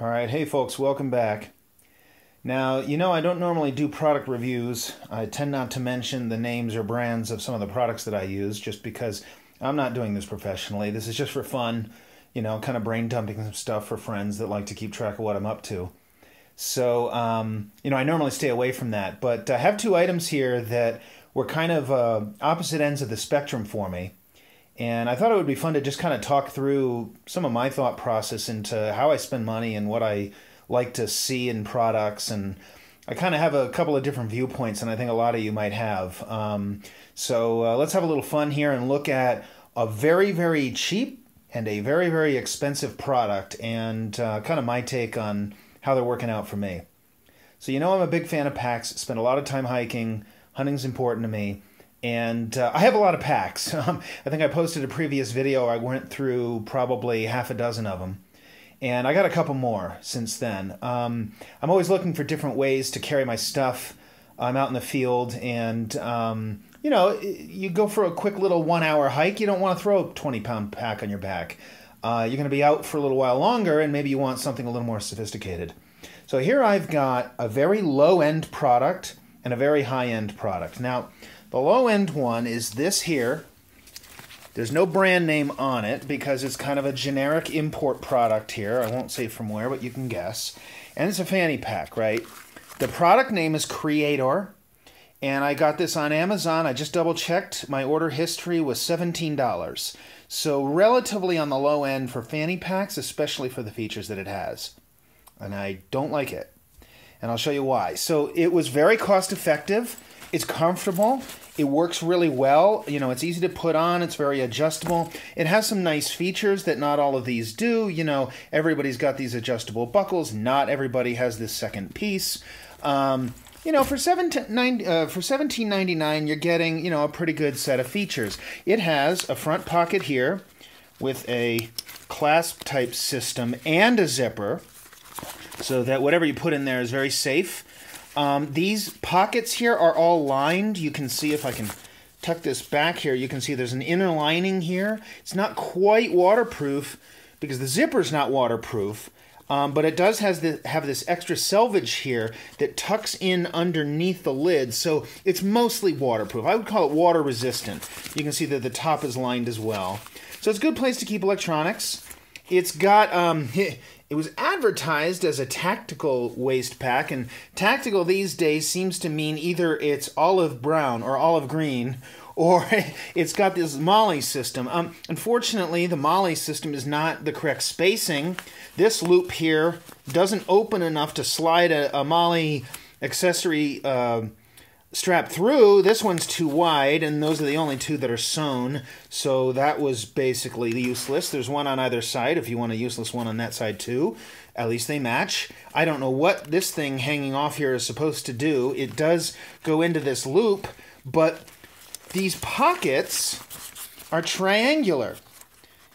All right, hey folks, welcome back. Now, you know I don't normally do product reviews. I tend not to mention the names or brands of some of the products that I use just because I'm not doing this professionally. This is just for fun, you know, kind of brain dumping some stuff for friends that like to keep track of what I'm up to. So, you know, I normally stay away from that, but I have two items here that were kind of opposite ends of the spectrum for me. And I thought it would be fun to just kind of talk through some of my thought process into how I spend money and what I like to see in products. And I kind of have a couple of different viewpoints, and I think a lot of you might have. So let's have a little fun here and look at a very, very cheap and a very, very expensive product and kind of my take on how they're working out for me. So you know I'm a big fan of packs, spend a lot of time hiking. Hunting's important to me. And I have a lot of packs. I think I posted a previous video. I went through probably half a dozen of them. And I got a couple more since then. I'm always looking for different ways to carry my stuff. I'm out in the field and, you know, you go for a quick little 1 hour hike. You don't want to throw a 20-pound pack on your back. You're going to be out for a little while longer and maybe you want something a little more sophisticated. So here I've got a very low-end product and a very high-end product. Now, the low-end one is this here. There's no brand name on it because it's kind of a generic import product here. I won't say from where, but you can guess. And it's a fanny pack, right? The product name is Creator, and I got this on Amazon. I just double-checked. My order history was $17. So relatively on the low end for fanny packs, especially for the features that it has. And I don't like it. And I'll show you why. So it was very cost-effective. It's comfortable. It works really well. You know, it's easy to put on. It's very adjustable. It has some nice features that not all of these do. You know, everybody's got these adjustable buckles. Not everybody has this second piece. You know, for $17.99, you're getting, you know, a pretty good set of features. It has a front pocket here with a clasp type system and a zipper so that whatever you put in there is very safe. These pockets here are all lined. You can see if I can tuck this back here, you can see there's an inner lining here. It's not quite waterproof because the zipper's not waterproof, but it does have this extra selvage here that tucks in underneath the lid, so it's mostly waterproof. I would call it water resistant. You can see that the top is lined as well. So it's a good place to keep electronics. It's got... It was advertised as a tactical waist pack, and tactical these days seems to mean either it's olive brown or olive green, or it's got this MOLLE system. Unfortunately, the MOLLE system is not the correct spacing. This loop here doesn't open enough to slide a MOLLE accessory strap through. This one's too wide, and those are the only two that are sewn, so that was basically useless. There's one on either side if you want a useless one on that side too. At least they match. I don't know what this thing hanging off here is supposed to do. It does go into this loop, but these pockets are triangular.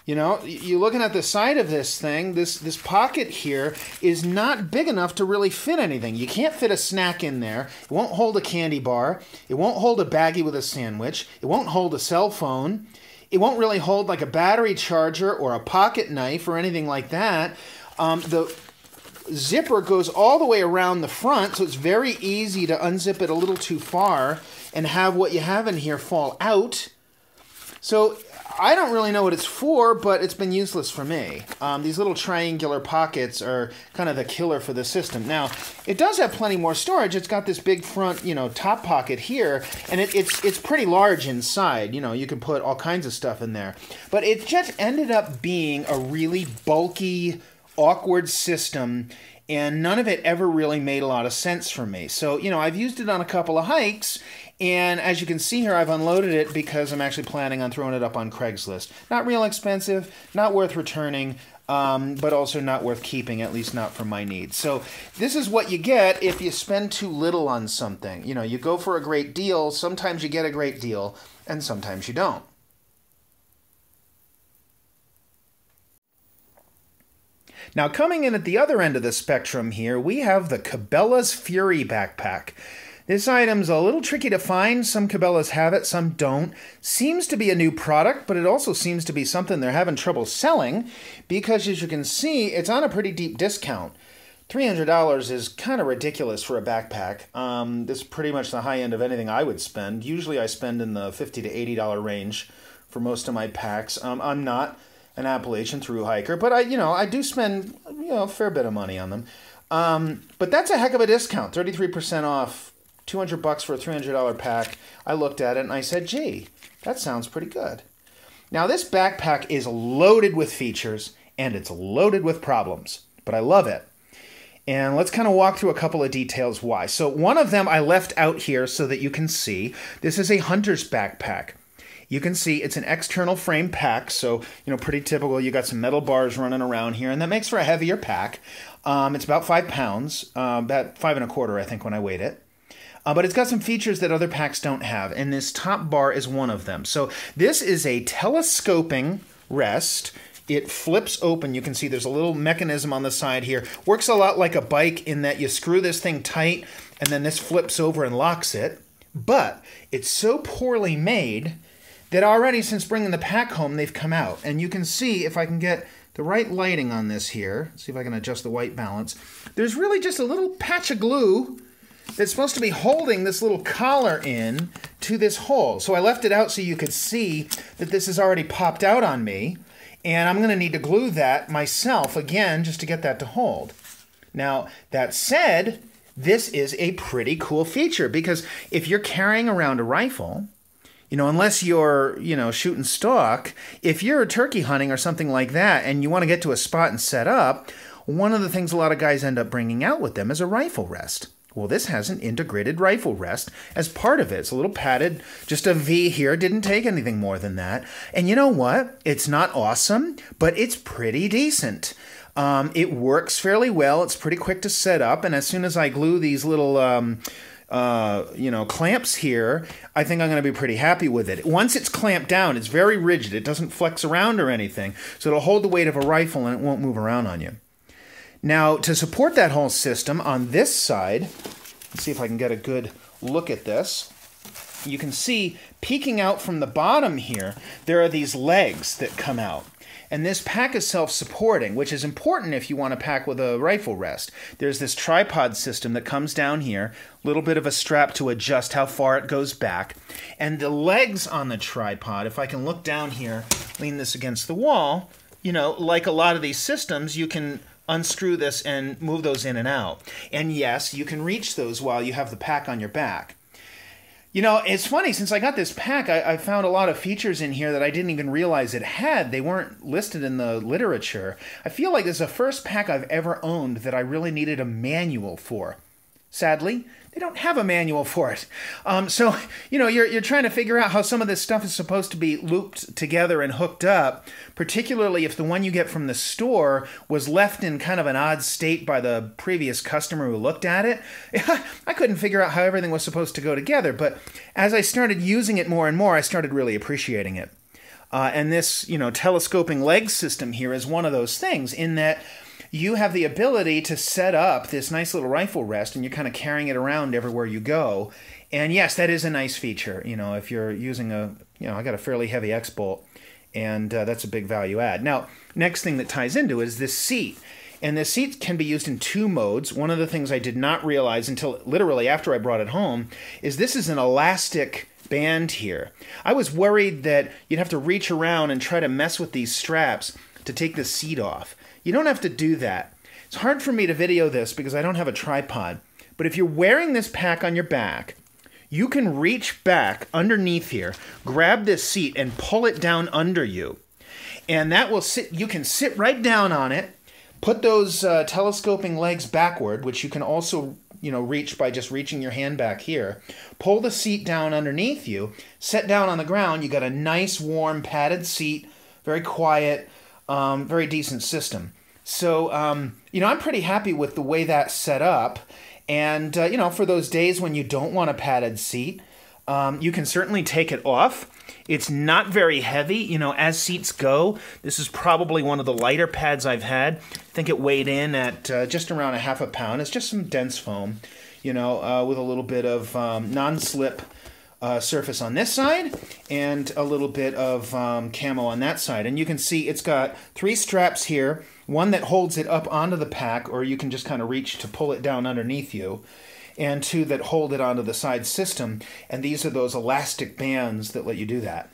You know, you're looking at the side of this thing, this pocket here is not big enough to really fit anything. You can't fit a snack in there. It won't hold a candy bar. It won't hold a baggie with a sandwich. It won't hold a cell phone. It won't really hold like a battery charger or a pocket knife or anything like that. The zipper goes all the way around the front, so it's very easy to unzip it a little too far and have what you have in here fall out. So I don't really know what it's for, but it's been useless for me. These little triangular pockets are kind of the killer for the system. Now, it does have plenty more storage. It's got this big front, you know, top pocket here, and it's pretty large inside. You know, you can put all kinds of stuff in there. But it just ended up being a really bulky, awkward system, and none of it ever really made a lot of sense for me. So, you know, I've used it on a couple of hikes, and as you can see here, I've unloaded it because I'm actually planning on throwing it up on Craigslist. Not real expensive, not worth returning, but also not worth keeping, at least not for my needs. So this is what you get if you spend too little on something. You know, you go for a great deal, sometimes you get a great deal, and sometimes you don't. Now, coming in at the other end of the spectrum here, we have the Cabela's Fury backpack. This item's a little tricky to find. Some Cabelas have it, some don't. Seems to be a new product, but it also seems to be something they're having trouble selling because, as you can see, it's on a pretty deep discount. $300 is kind of ridiculous for a backpack. This is pretty much the high end of anything I would spend. Usually I spend in the $50 to $80 range for most of my packs. I'm not an Appalachian thru hiker, but I do spend a fair bit of money on them. But that's a heck of a discount, 33% off. $200 for a $300 pack. I looked at it and I said, gee, that sounds pretty good. Now this backpack is loaded with features and it's loaded with problems, but I love it. And let's kind of walk through a couple of details why. So one of them I left out here so that you can see. This is a hunter's backpack. You can see it's an external frame pack, so pretty typical. You got some metal bars running around here, and that makes for a heavier pack. It's about 5 pounds, about 5 1/4, I think, when I weighed it. But it's got some features that other packs don't have, and this top bar is one of them. So this is a telescoping rest. It flips open. You can see there's a little mechanism on the side here. Works a lot like a bike in that you screw this thing tight, and then this flips over and locks it. But it's so poorly made that already since bringing the pack home, they've come out. And you can see, if I can get the right lighting on this here, see if I can adjust the white balance, there's really just a little patch of glue that's supposed to be holding this little collar in to this hole. So I left it out so you could see that this has already popped out on me, and I'm going to need to glue that myself again just to get that to hold. Now, that said, this is a pretty cool feature because if you're carrying around a rifle, unless you're, shooting stock, if you're turkey hunting or something like that and you want to get to a spot and set up, one of the things a lot of guys end up bringing out with them is a rifle rest. Well, this has an integrated rifle rest as part of it. It's a little padded, just a V here. Didn't take anything more than that. And you know what? It's not awesome, but it's pretty decent. It works fairly well. It's pretty quick to set up. And as soon as I glue these little, clamps here, I think I'm going to be pretty happy with it. Once it's clamped down, it's very rigid. It doesn't flex around or anything. So it'll hold the weight of a rifle and it won't move around on you. Now, to support that whole system, on this side, let's see if I can get a good look at this. You can see, peeking out from the bottom here, there are these legs that come out. And this pack is self-supporting, which is important if you want to pack with a rifle rest. There's this tripod system that comes down here, a little bit of a strap to adjust how far it goes back. And the legs on the tripod, if I can look down here, lean this against the wall, like a lot of these systems, you can unscrew this and move those in and out. And yes, you can reach those while you have the pack on your back. It's funny, since I got this pack, I found a lot of features in here that I didn't even realize it had. They weren't listed in the literature. I feel like this is the first pack I've ever owned that I really needed a manual for. Sadly, they don't have a manual for it. So, you're trying to figure out how some of this stuff is supposed to be looped together and hooked up, particularly if the one you get from the store was left in kind of an odd state by the previous customer who looked at it. I couldn't figure out how everything was supposed to go together, but as I started using it more and more, I started really appreciating it. And this, telescoping leg system here is one of those things in that you have the ability to set up this nice little rifle rest and you're kind of carrying it around everywhere you go. And yes, that is a nice feature. If you're using I got a fairly heavy X-bolt, and that's a big value add. Now, next thing that ties into it is this seat. And this seat can be used in 2 modes. One of the things I did not realize until literally after I brought it home is this is an elastic band here. I was worried that you'd have to reach around and try to mess with these straps to take the seat off. You don't have to do that. It's hard for me to video this because I don't have a tripod. But if you're wearing this pack on your back, you can reach back underneath here, grab this seat, and pull it down under you. And that will sit. You can sit right down on it, put those telescoping legs backward, which you can also reach by just reaching your hand back here. Pull the seat down underneath you, sit down on the ground. You got a nice, warm, padded seat, very quiet. Very decent system. So, I'm pretty happy with the way that's set up. And, for those days when you don't want a padded seat, you can certainly take it off. It's not very heavy, as seats go. This is probably one of the lighter pads I've had. I think it weighed in at just around 1/2 pound. It's just some dense foam. with a little bit of non-slip surface on this side and a little bit of camo on that side. And you can see it's got 3 straps here, one that holds it up onto the pack, or you can just kind of reach to pull it down underneath you, and 2 that hold it onto the side system. And these are those elastic bands that let you do that.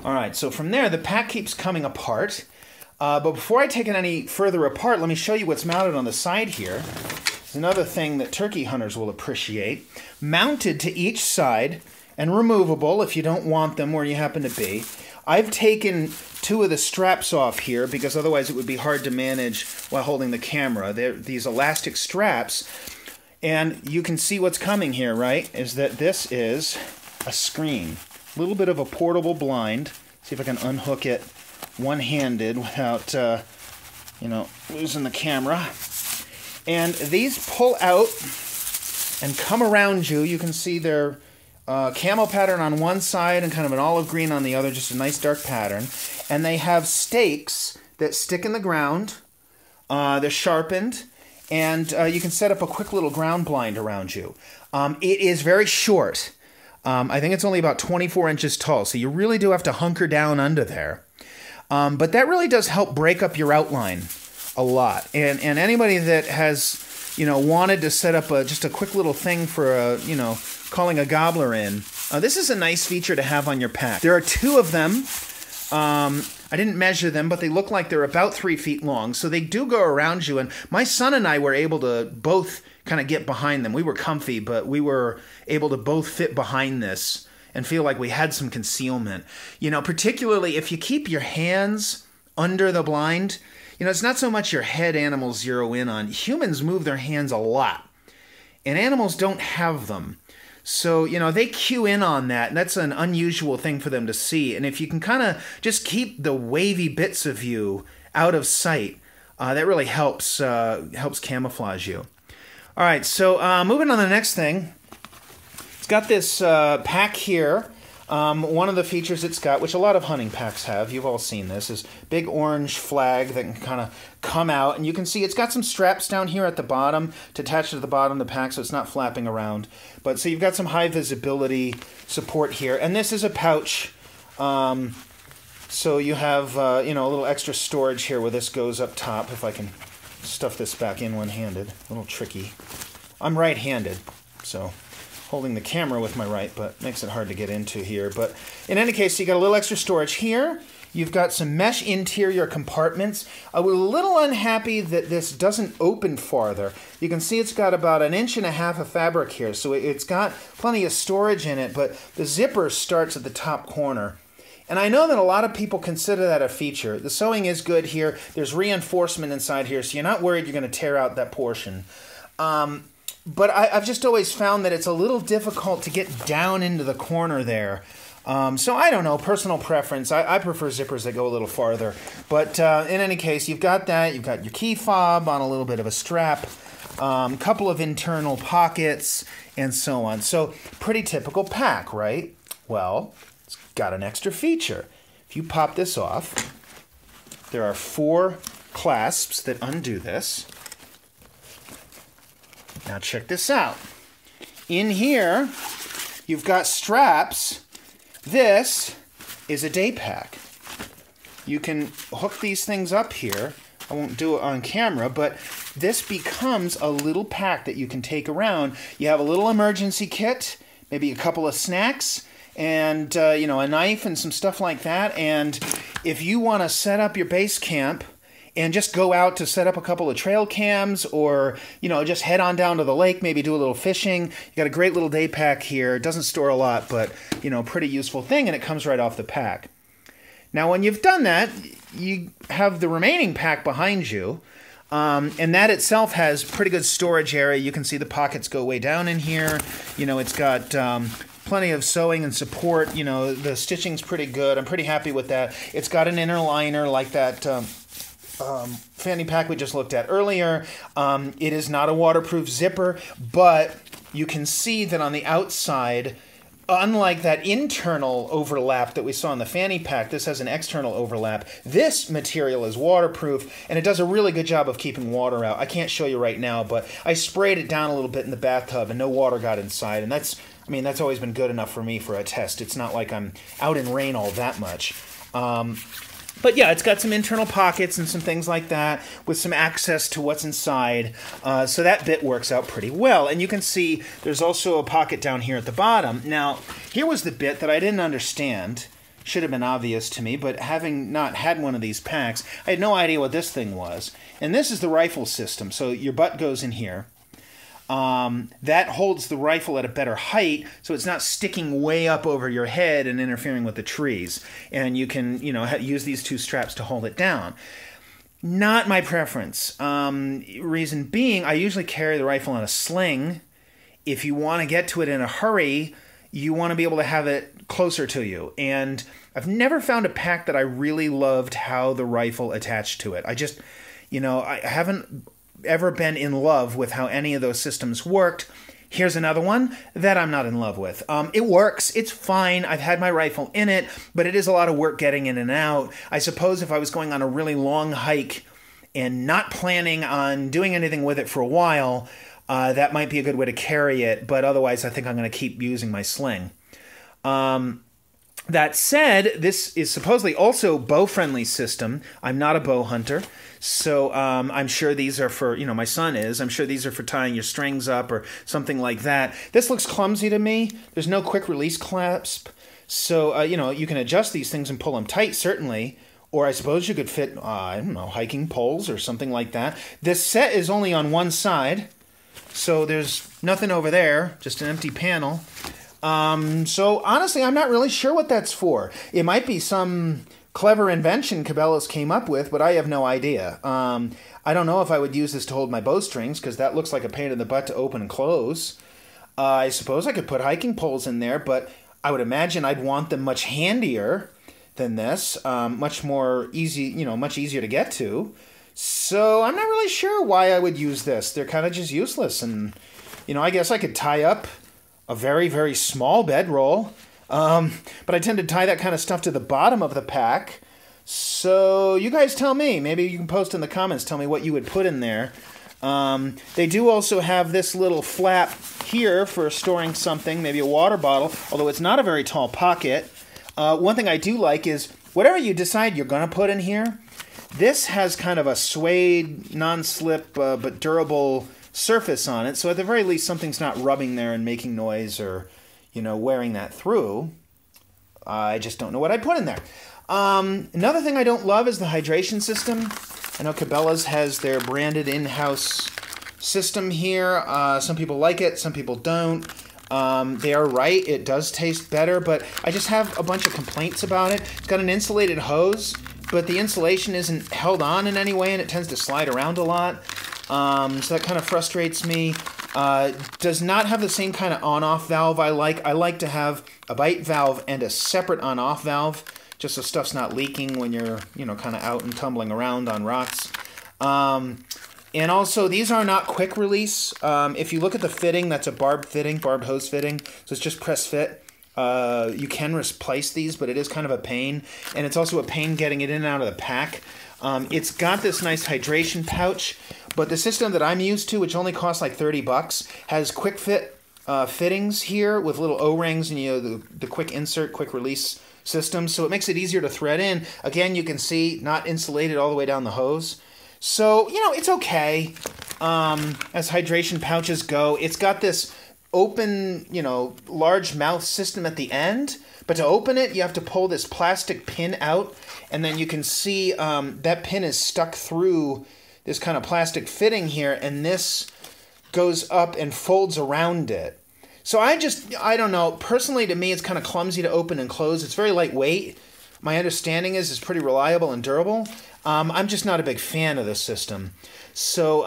All right, so from there, the pack keeps coming apart. But before I take it any further apart, let me show you what's mounted on the side here. It's another thing that turkey hunters will appreciate. Mounted to each side and removable if you don't want them where you happen to be. I've taken 2 of the straps off here because otherwise it would be hard to manage while holding the camera. They're these elastic straps. And you can see what's coming here, right? Is that this is a screen. A little bit of a portable blind. See if I can unhook it one-handed without, losing the camera. And these pull out and come around you. You can see they're camo pattern on one side and kind of an olive green on the other, just a nice dark pattern. And they have stakes that stick in the ground. They're sharpened. And you can set up a quick little ground blind around you. It is very short. I think it's only about 24 inches tall, so you really do have to hunker down under there. But that really does help break up your outline a lot. And anybody that has, wanted to set up just a quick little thing for, calling a gobbler in, this is a nice feature to have on your pack. There are 2 of them. I didn't measure them, but they look like they're about 3 feet long, so they do go around you. And my son and I were able to both kind of get behind them. We were comfy, but we were able to both fit behind this and feel like we had some concealment. Particularly if you keep your hands under the blind, it's not so much your head animals zero in on. Humans move their hands a lot, and animals don't have them. So, they cue in on that, and that's an unusual thing for them to see. And if you can kind of just keep the wavy bits of you out of sight, that really helps camouflage you. All right, so moving on to the next thing. It's got this pack here. One of the features it's got, which a lot of hunting packs have, you've all seen this, is big orange flag that can kind of come out. And you can see it's got some straps down here at the bottom to attach to the bottom of the pack so it's not flapping around. But so you've got some high visibility support here. And this is a pouch. So you have, a little extra storage here where this goes up top. If I can stuff this back in one-handed. A little tricky. I'm right-handed, so holding the camera with my right, but makes it hard to get into here. But in any case, you got a little extra storage here. You've got some mesh interior compartments. I was a little unhappy that this doesn't open farther. You can see it's got about 1.5 inches of fabric here, so it's got plenty of storage in it, but the zipper starts at the top corner. And I know that a lot of people consider that a feature. The sewing is good here. There's reinforcement inside here, so you're not worried you're going to tear out that portion. But I've just always found that it's a little difficult to get down into the corner there. So I don't know, personal preference. I prefer zippers that go a little farther. But in any case, you've got that. You've got your key fob on a little bit of a strap, couple of internal pockets, and so on. So pretty typical pack, right? Well, it's got an extra feature. If you pop this off, there are 4 clasps that undo this. Now check this out. In here, you've got straps. This is a day pack. You can hook these things up here. I won't do it on camera, but this becomes a little pack that you can take around. You have a little emergency kit, maybe a couple of snacks, and a knife and some stuff like that. And if you want to set up your base camp and just go out to set up a couple of trail cams, or just head on down to the lake, maybe do a little fishing, you got a great little day pack here. It doesn't store a lot, but pretty useful thing, and it comes right off the pack. Now when you've done that, you have the remaining pack behind you, and that itself has pretty good storage area. You can see the pockets go way down in here. It's got plenty of sewing and support. The stitching's pretty good. I'm pretty happy with that. It's got an inner liner like that fanny pack we just looked at earlier. It is not a waterproof zipper, but you can see that on the outside unlike that internal overlap that we saw in the fanny pack, this has an external overlap. This material is waterproof, and it does a really good job of keeping water out. I can't show you right now, but I sprayed it down a little bit in the bathtub, and no water got inside. And that's always been good enough for me for a test. It's not like I'm out in rain all that much. But yeah, it's got some internal pockets and some things like that with some access to what's inside. So that bit works out pretty well. And you can see there's also a pocket down here at the bottom. Now, here was the bit that I didn't understand. Should have been obvious to me, but having not had one of these packs, I had no idea what this thing was. And this is the rifle system. So your butt goes in here. That holds the rifle at a better height, so it's not sticking way up over your head and interfering with the trees. And you can, use these two straps to hold it down. Not my preference. Reason being, I usually carry the rifle in a sling. If you want to get to it in a hurry, you want to be able to have it closer to you. And I've never found a pack that I really loved how the rifle attached to it. I haven't ever been in love with how any of those systems worked. Here's another one that I'm not in love with. It works. It's fine. I've had my rifle in it, but it is a lot of work getting in and out. I suppose if I was going on a really long hike and not planning on doing anything with it for a while, that might be a good way to carry it, but otherwise I think I'm going to keep using my sling. That said, this is supposedly also bow-friendly system. I'm not a bow hunter, so I'm sure these are for, my son is. I'm sure these are for tying your strings up or something like that. This looks clumsy to me. There's no quick-release clasp, so, you can adjust these things and pull them tight, certainly, or I suppose you could fit, hiking poles or something like that. This set is only on one side, so there's nothing over there, just an empty panel. So honestly, I'm not really sure what that's for. It might be some clever invention Cabela's came up with, but I have no idea. I don't know if I would use this to hold my bowstrings, because that looks like a pain in the butt to open and close. I suppose I could put hiking poles in there, but I would imagine I'd want them much handier than this, much easier to get to. So I'm not really sure why I would use this. They're kind of just useless, and, I guess I could tie up a very, very small bedroll. But I tend to tie that kind of stuff to the bottom of the pack. So you guys tell me. Maybe you can post in the comments, tell me what you would put in there. They do also have this little flap here for storing something, maybe a water bottle, although it's not a very tall pocket. One thing I do like is, whatever you decide you're going to put in here, this has kind of a suede, non-slip, but durable surface on it, so at the very least something's not rubbing there and making noise or, wearing that through. I just don't know what I'd put in there. Another thing I don't love is the hydration system. I know Cabela's has their branded in-house system here. Some people like it, some people don't. They are right, it does taste better, but I just have a bunch of complaints about it. It's got an insulated hose, but the insulation isn't held on in any way, and it tends to slide around a lot. So that kind of frustrates me. Does not have the same kind of on-off valve I like. I like to have a bite valve and a separate on-off valve, just so stuff's not leaking when you're, kind of out and tumbling around on rocks. And also, these are not quick release. If you look at the fitting, that's a barbed hose fitting, so it's just press fit. You can replace these, but it is kind of a pain, and it's also a pain getting it in and out of the pack. It's got this nice hydration pouch, but the system that I'm used to, which only costs like $30, has quick fit fittings here with little O-rings and the quick insert, quick release system, so it makes it easier to thread in. Again, you can see not insulated all the way down the hose. So, it's okay as hydration pouches go. It's got this open, large mouth system at the end, but to open it, you have to pull this plastic pin out, and then you can see that pin is stuck through this kind of plastic fitting here, and this goes up and folds around it. So I don't know. Personally, to me, it's kind of clumsy to open and close. It's very lightweight. My understanding is it's pretty reliable and durable. I'm just not a big fan of this system. So,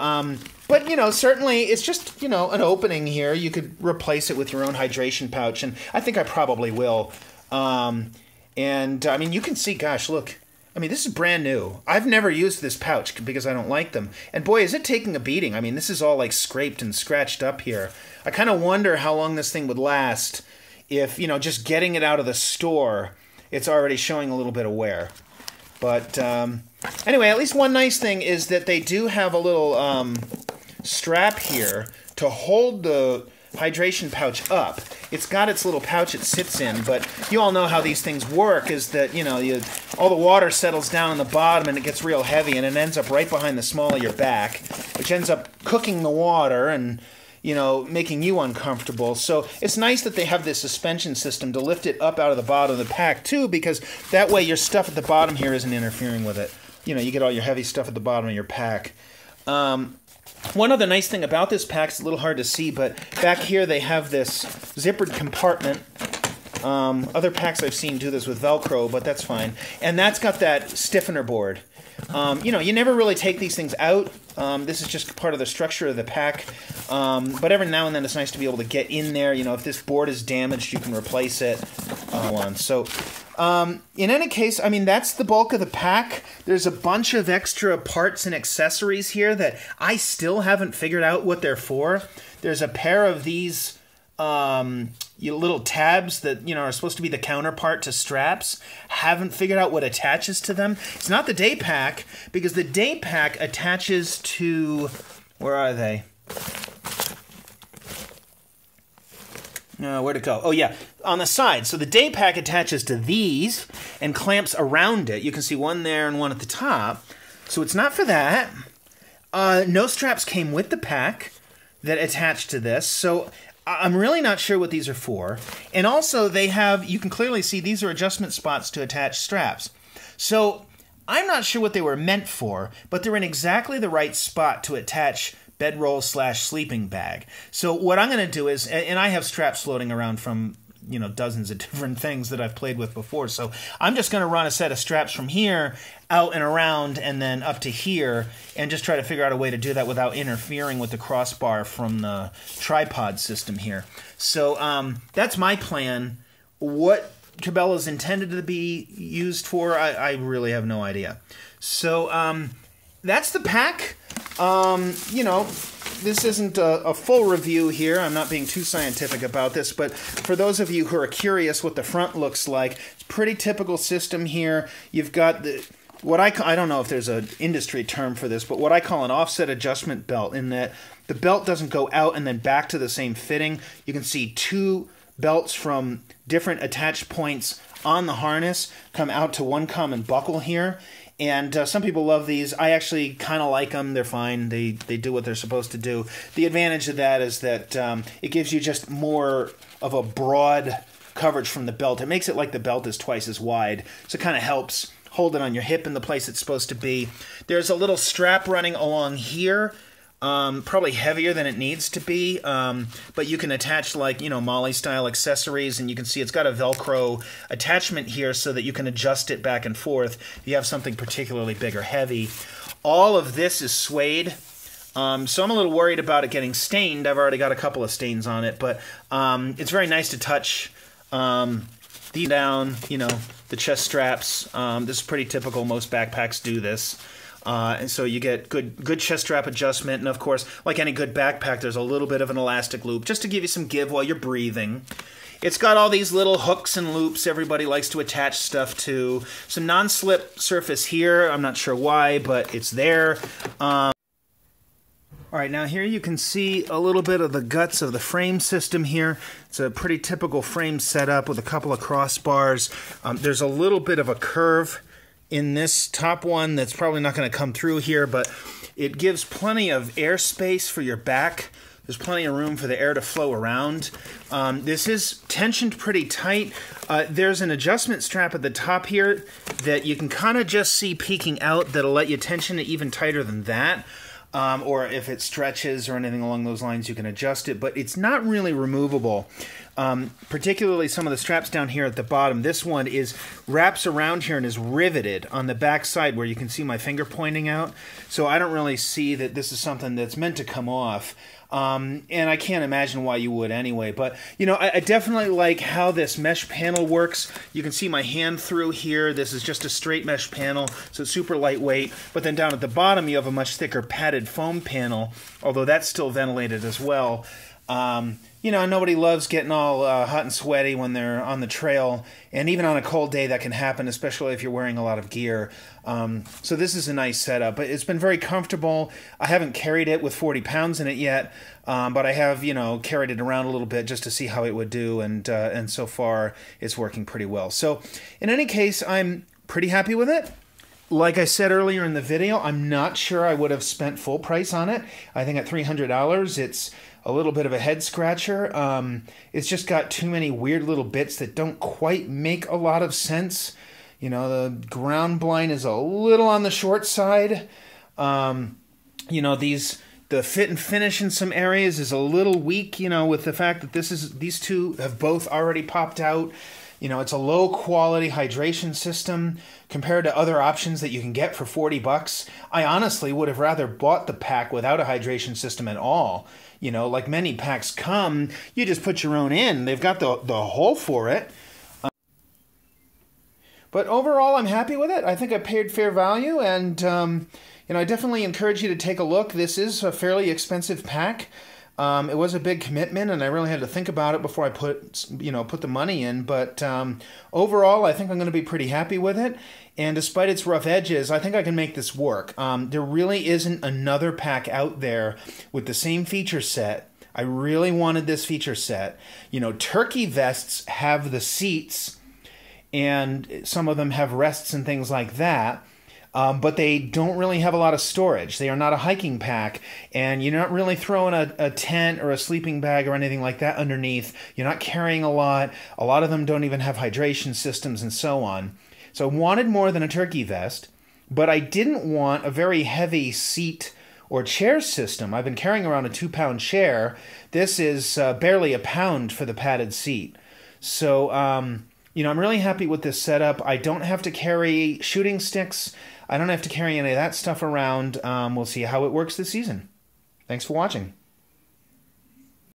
but, certainly it's just, an opening here. You could replace it with your own hydration pouch, and I think I probably will. You can see, gosh, look. This is brand new. I've never used this pouch because I don't like them. And boy, is it taking a beating. This is all like scraped and scratched up here. I kind of wonder how long this thing would last if, just getting it out of the store, it's already showing a little bit of wear. But anyway, at least one nice thing is that they do have a little strap here to hold the hydration pouch up. It's got its little pouch it sits in, but you all know how these things work, is that, all the water settles down on the bottom and it gets real heavy and it ends up right behind the small of your back, which ends up cooking the water and, making you uncomfortable. So it's nice that they have this suspension system to lift it up out of the bottom of the pack too, because that way your stuff at the bottom here isn't interfering with it. You get all your heavy stuff at the bottom of your pack. One other nice thing about this pack, it's a little hard to see, but back here they have this zippered compartment. Other packs I've seen do this with Velcro, but that's fine. And that's got that stiffener board. You never really take these things out. This is just part of the structure of the pack. But every now and then it's nice to be able to get in there. If this board is damaged, you can replace it. So, in any case, that's the bulk of the pack. There's a bunch of extra parts and accessories here that I still haven't figured out what they're for. There's a pair of these little tabs that are supposed to be the counterpart to straps. Haven't figured out what attaches to them. It's not the day pack, because the day pack attaches to, where are they? Where'd it go? Oh yeah, on the side. So the day pack attaches to these and clamps around it. You can see one there and one at the top. So it's not for that. No straps came with the pack that attached to this. So I'm really not sure what these are for. And also they have, you can clearly see these are adjustment spots to attach straps. So I'm not sure what they were meant for, but they're in exactly the right spot to attach bedroll / sleeping bag. So what I'm going to do is, and I have straps floating around from, dozens of different things that I've played with before. So I'm just going to run a set of straps from here out and around and then up to here and just try to figure out a way to do that without interfering with the crossbar from the tripod system here. So that's my plan. What Cabela's intended to be used for, I really have no idea. So that's the pack. This isn't a full review here. I'm not being too scientific about this, but for those of you who are curious what the front looks like, it's a pretty typical system here. You've got what I don't know if there's an industry term for this, but what I call an offset adjustment belt, in that the belt doesn't go out and then back to the same fitting. You can see two belts from different attached points on the harness come out to one common buckle here. And some people love these. I actually kind of like them. They're fine. They do what they're supposed to do. The advantage of that is that it gives you just more of a broad coverage from the belt. It makes it like the belt is twice as wide. So it kind of helps hold it on your hip in the place it's supposed to be. There's a little strap running along here. Probably heavier than it needs to be, but you can attach Molly style accessories, and you can see it's got a Velcro attachment here so that you can adjust it back and forth if you have something particularly big or heavy. All of this is suede, so I'm a little worried about it getting stained. I've already got a couple of stains on it, but it's very nice to touch. These down, the chest straps. This is pretty typical. Most backpacks do this. And so you get good chest strap adjustment, and of course, like any good backpack, there's a little bit of an elastic loop just to give you some give while you're breathing. It's got all these little hooks and loops everybody likes to attach stuff to. Some non-slip surface here. I'm not sure why, but it's there. All right, now here you can see a little bit of the guts of the frame system here. It's a pretty typical frame setup with a couple of crossbars. There's a little bit of a curve in this top one that's probably not going to come through here, but it gives plenty of airspace for your back. There's plenty of room for the air to flow around. This is tensioned pretty tight. There's an adjustment strap at the top here that you can kind of just see peeking out that'll let you tension it even tighter than that. Or if it stretches or anything along those lines, you can adjust it, but it's not really removable. Particularly some of the straps down here at the bottom. This one wraps around here and is riveted on the back side where you can see my finger pointing out. So I don't really see that this is something that's meant to come off. And I can't imagine why you would anyway. But, I definitely like how this mesh panel works. You can see my hand through here. This is just a straight mesh panel, so it's super lightweight. But then down at the bottom, you have a much thicker padded foam panel, although that's still ventilated as well. You know, nobody loves getting all hot and sweaty when they're on the trail, and even on a cold day that can happen, especially if you're wearing a lot of gear. So this is a nice setup, but it's been very comfortable. I haven't carried it with 40 pounds in it yet, but I have, you know, carried it around a little bit just to see how it would do, and so far it's working pretty well. So in any case, I'm pretty happy with it. Like I said earlier in the video, I'm not sure I would have spent full price on it. I think at $300, it's a little bit of a head scratcher. It's just got too many weird little bits that don't quite make a lot of sense. You know, the ground blind is a little on the short side. You know, the fit and finish in some areas is a little weak, you know, with the fact that these two have both already popped out. You know, it's a low quality hydration system compared to other options that you can get for 40 bucks. I honestly would have rather bought the pack without a hydration system at all. You know, like many packs come, you just put your own in. They've got the hole for it. But overall, I'm happy with it. I think I paid fair value, and you know, I definitely encourage you to take a look. This is a fairly expensive pack. It was a big commitment, and I really had to think about it before I put the money in. But overall, I think I'm going to be pretty happy with it. And despite its rough edges, I think I can make this work. There really isn't another pack out there with the same feature set. I really wanted this feature set. You know, turkey vests have the seats, and some of them have rests and things like that. But they don't really have a lot of storage. They are not a hiking pack, and you're not really throwing a tent or a sleeping bag or anything like that underneath. You're not carrying a lot. A lot of them don't even have hydration systems and so on. So I wanted more than a turkey vest, but I didn't want a very heavy seat or chair system. I've been carrying around a 2-pound chair. This is barely a pound for the padded seat. So, you know, I'm really happy with this setup. I don't have to carry shooting sticks. I don't have to carry any of that stuff around. We'll see how it works this season. Thanks for watching.